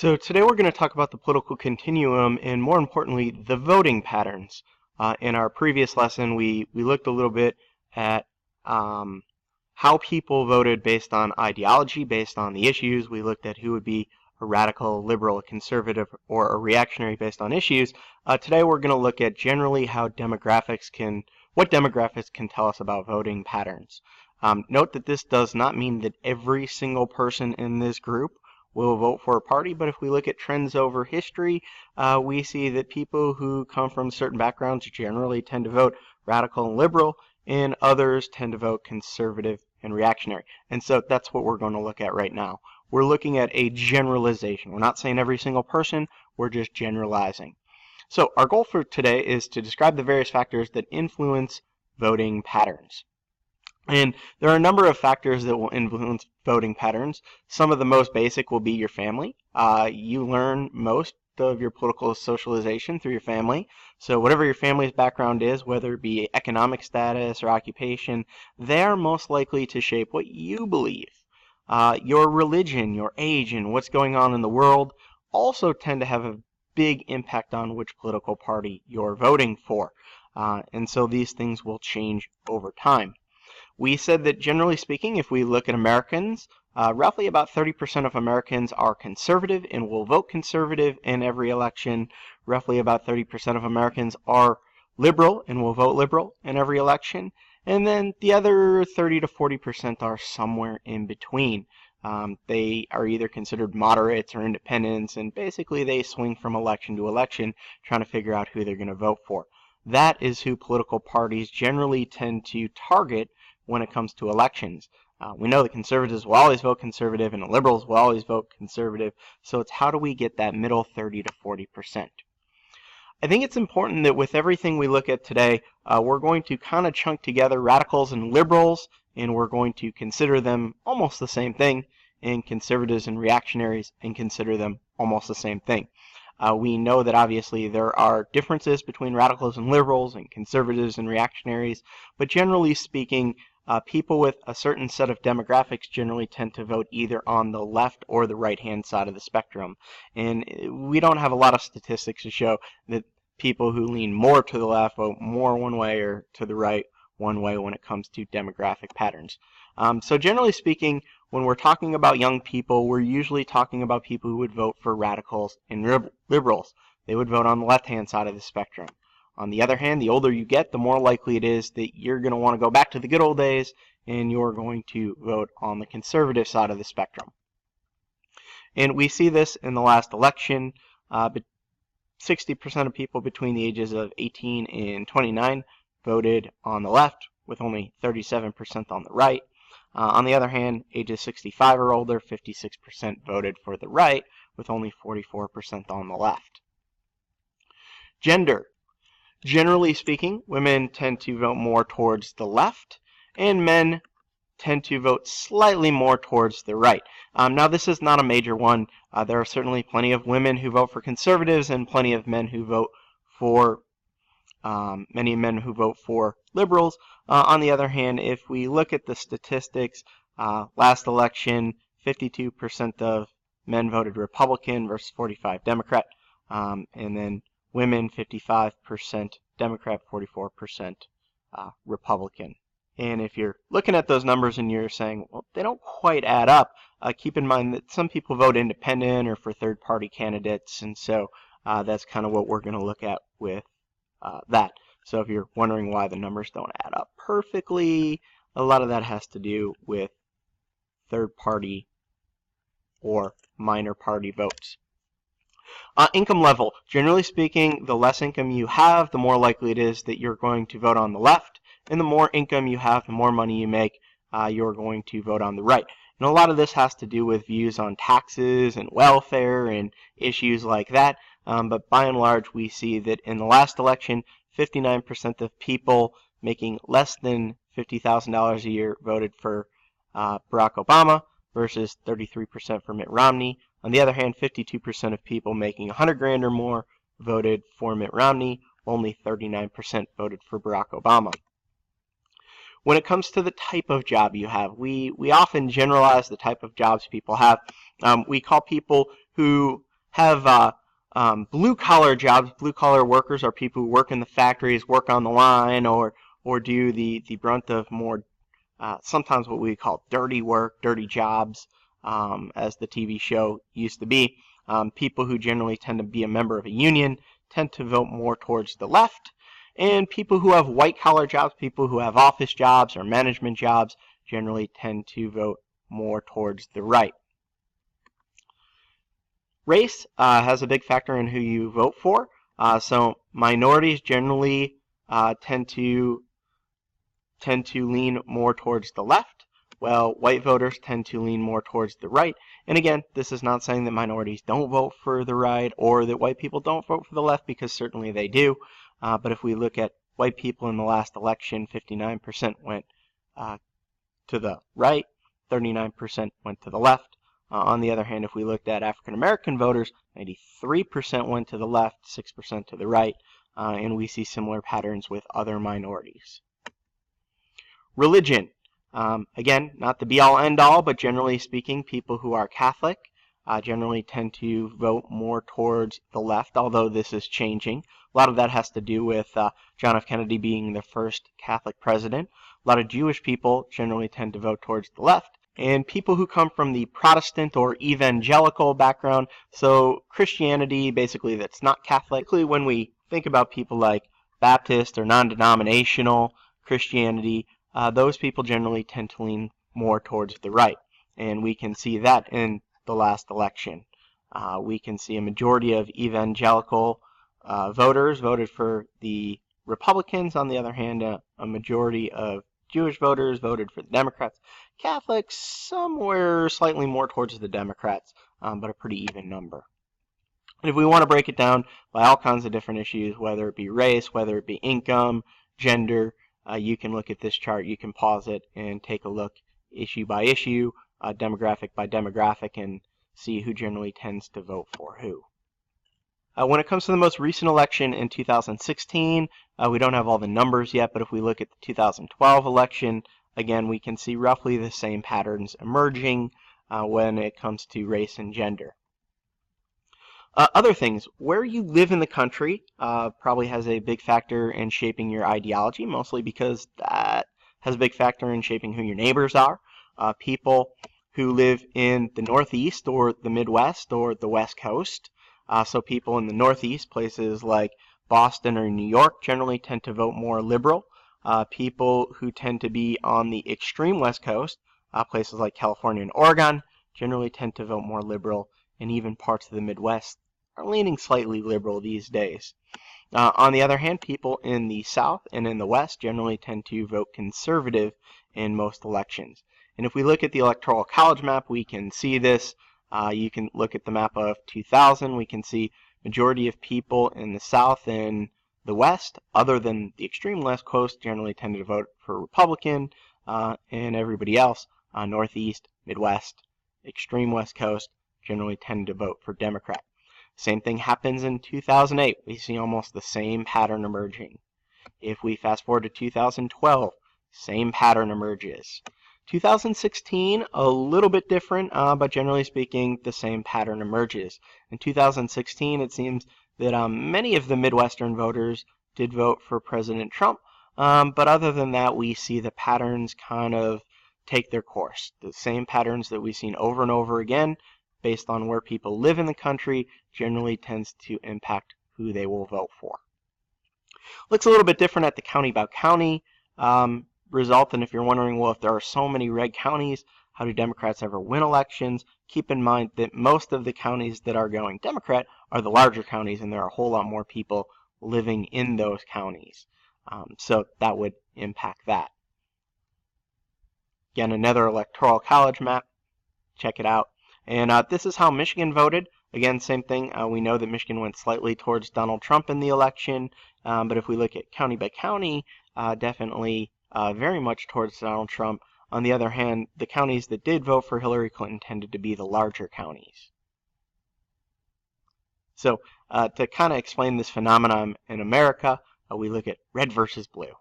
So today we're going to talk about the political continuum and more importantly, the voting patterns. In our previous lesson, we looked a little bit at how people voted based on ideology, based on the issues. We looked at who would be a radical, liberal, a conservative, or a reactionary based on issues. Today we're going to look at generally how what demographics can tell us about voting patterns. Note that this does not mean that every single person in this group will vote for a party, but if we look at trends over history, we see that people who come from certain backgrounds generally tend to vote radical and liberal, and others tend to vote conservative and reactionary. And so that's what we're going to look at right now. We're looking at a generalization. We're not saying every single person, we're just generalizing. So our goal for today is to describe the various factors that influence voting patterns. And there are a number of factors that will influence voting patterns. Some of the most basic will be your family. You learn most of your political socialization through your family. So whatever your family's background is, whether it be economic status or occupation, they are most likely to shape what you believe. Your religion, your age, and what's going on in the world also tend to have a big impact on which political party you're voting for. And so these things will change over time. We said that generally speaking, if we look at Americans, roughly about 30% of Americans are conservative and will vote conservative in every election. Roughly about 30% of Americans are liberal and will vote liberal in every election. And then the other 30 to 40% are somewhere in between. They are either considered moderates or independents, and basically they swing from election to election trying to figure out who they're going to vote for. That is who political parties generally tend to target when it comes to elections. We know the conservatives will always vote conservative and the liberals will always vote conservative, so it's how do we get that middle 30 to 40%. I think it's important that with everything we look at today, we're going to kind of chunk together radicals and liberals, and we're going to consider them almost the same thing, and conservatives and reactionaries, and consider them almost the same thing. We know that obviously there are differences between radicals and liberals and conservatives and reactionaries, but generally speaking, people with a certain set of demographics generally tend to vote either on the left or the right-hand side of the spectrum. And we don't have a lot of statistics to show that people who lean more to the left vote more one way or to the right one way when it comes to demographic patterns. So generally speaking, when we're talking about young people, we're usually talking about people who would vote for radicals and liberals. They would vote on the left-hand side of the spectrum. On the other hand, the older you get, the more likely it is that you're going to want to go back to the good old days and you're going to vote on the conservative side of the spectrum. And we see this in the last election. 60% of people between the ages of 18 and 29 voted on the left, with only 37% on the right. On the other hand, ages 65 or older, 56% voted for the right, with only 44% on the left. Gender. Generally speaking, women tend to vote more towards the left, and men tend to vote slightly more towards the right. Now, this is not a major one. There are certainly plenty of women who vote for conservatives and plenty of men who vote for many men who vote for liberals. On the other hand, if we look at the statistics, last election, 52% of men voted Republican versus 45% Democrat, and then women, 55% Democrat, 44% Republican. And if you're looking at those numbers and you're saying, well, they don't quite add up, keep in mind that some people vote independent or for third-party candidates, and so that's kind of what we're going to look at with that. So if you're wondering why the numbers don't add up perfectly, a lot of that has to do with third-party or minor party votes. Income level. Generally speaking, the less income you have, the more likely it is that you're going to vote on the left, and the more income you have, the more money you make, you're going to vote on the right. And a lot of this has to do with views on taxes and welfare and issues like that, but by and large, we see that in the last election, 59% of people making less than $50,000 a year voted for Barack Obama versus 33% for Mitt Romney. On the other hand, 52% of people making $100,000 or more voted for Mitt Romney. Only 39% voted for Barack Obama. When it comes to the type of job you have, we often generalize the type of jobs people have. We call people who have blue-collar jobs. Blue-collar workers are people who work in the factories, work on the line, or do the brunt of more sometimes what we call dirty work, dirty jobs, as the TV show used to be. People who generally tend to be a member of a union tend to vote more towards the left. And people who have white-collar jobs, people who have office jobs or management jobs, generally tend to vote more towards the right. Race has a big factor in who you vote for. So minorities generally tend to lean more towards the left, while white voters tend to lean more towards the right. And again, this is not saying that minorities don't vote for the right or that white people don't vote for the left, because certainly they do. But if we look at white people in the last election, 59% went to the right, 39% went to the left. On the other hand, if we looked at African American voters, 93% went to the left, 6% to the right, and we see similar patterns with other minorities. Religion. Again, not the be-all end-all, but generally speaking, people who are Catholic generally tend to vote more towards the left, although this is changing. A lot of that has to do with John F. Kennedy being the first Catholic president. A lot of Jewish people generally tend to vote towards the left. And people who come from the Protestant or evangelical background, so Christianity basically that's not Catholic. When we think about people like Baptist or non-denominational Christianity, those people generally tend to lean more towards the right. And we can see that in the last election. We can see a majority of evangelical voters voted for the Republicans. On the other hand, a majority of Jewish voters voted for the Democrats. Catholics, somewhere slightly more towards the Democrats, but a pretty even number. And if we want to break it down by all kinds of different issues, whether it be race, whether it be income, gender, you can look at this chart, you can pause it and take a look issue by issue, demographic by demographic, and see who generally tends to vote for who. When it comes to the most recent election in 2016, we don't have all the numbers yet, but if we look at the 2012 election, again, we can see roughly the same patterns emerging when it comes to race and gender. Other things, where you live in the country probably has a big factor in shaping your ideology, mostly because that has a big factor in shaping who your neighbors are. People who live in the Northeast or the Midwest or the West Coast, so people in the Northeast, places like Boston or New York, generally tend to vote more liberal. People who tend to be on the extreme West Coast, places like California and Oregon, generally tend to vote more liberal, and even parts of the Midwest are leaning slightly liberal these days. On the other hand, people in the South and in the West generally tend to vote conservative in most elections. And if we look at the Electoral College Map, we can see this. You can look at the map of 2000. We can see majority of people in the South and the West, other than the extreme West Coast, generally tended to vote for Republican, and everybody else, Northeast, Midwest, extreme West Coast, generally tended to vote for Democrat. Same thing happens in 2008. We see almost the same pattern emerging. If we fast forward to 2012, same pattern emerges. 2016, a little bit different, but generally speaking, the same pattern emerges. In 2016, it seems that many of the Midwestern voters did vote for President Trump, but other than that, we see the patterns kind of take their course. The same patterns that we've seen over and over again, based on where people live in the country, generally tends to impact who they will vote for. Looks a little bit different at the county by county result, and if you're wondering, well, if there are so many red counties, how do Democrats ever win elections? Keep in mind that most of the counties that are going Democrat are the larger counties, and there are a whole lot more people living in those counties. So that would impact that. Again, another Electoral College Map. Check it out. And this is how Michigan voted. Again, same thing. We know that Michigan went slightly towards Donald Trump in the election, but if we look at county by county, definitely very much towards Donald Trump. On the other hand, the counties that did vote for Hillary Clinton tended to be the larger counties. So to kind of explain this phenomenon in America, we look at red versus blue.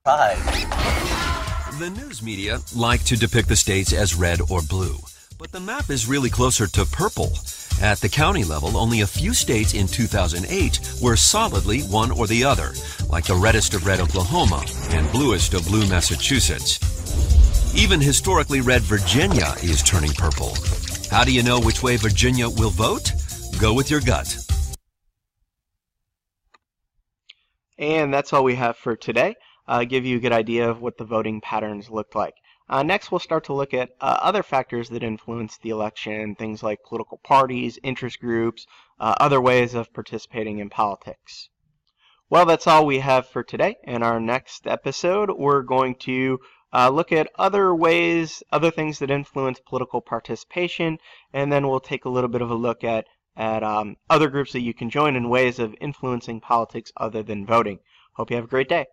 5. The news media like to depict the states as red or blue, but the map is really closer to purple. At the county level, only a few states in 2008 were solidly one or the other, like the reddest of red Oklahoma and bluest of blue Massachusetts. Even historically red Virginia is turning purple. How do you know which way Virginia will vote? Go with your gut. And that's all we have for today. Give you a good idea of what the voting patterns looked like. Next, we'll start to look at other factors that influence the election, things like political parties, interest groups, other ways of participating in politics. Well, that's all we have for today. In our next episode, we're going to look at other ways, other things that influence political participation, and then we'll take a little bit of a look at other groups that you can join in ways of influencing politics other than voting. Hope you have a great day.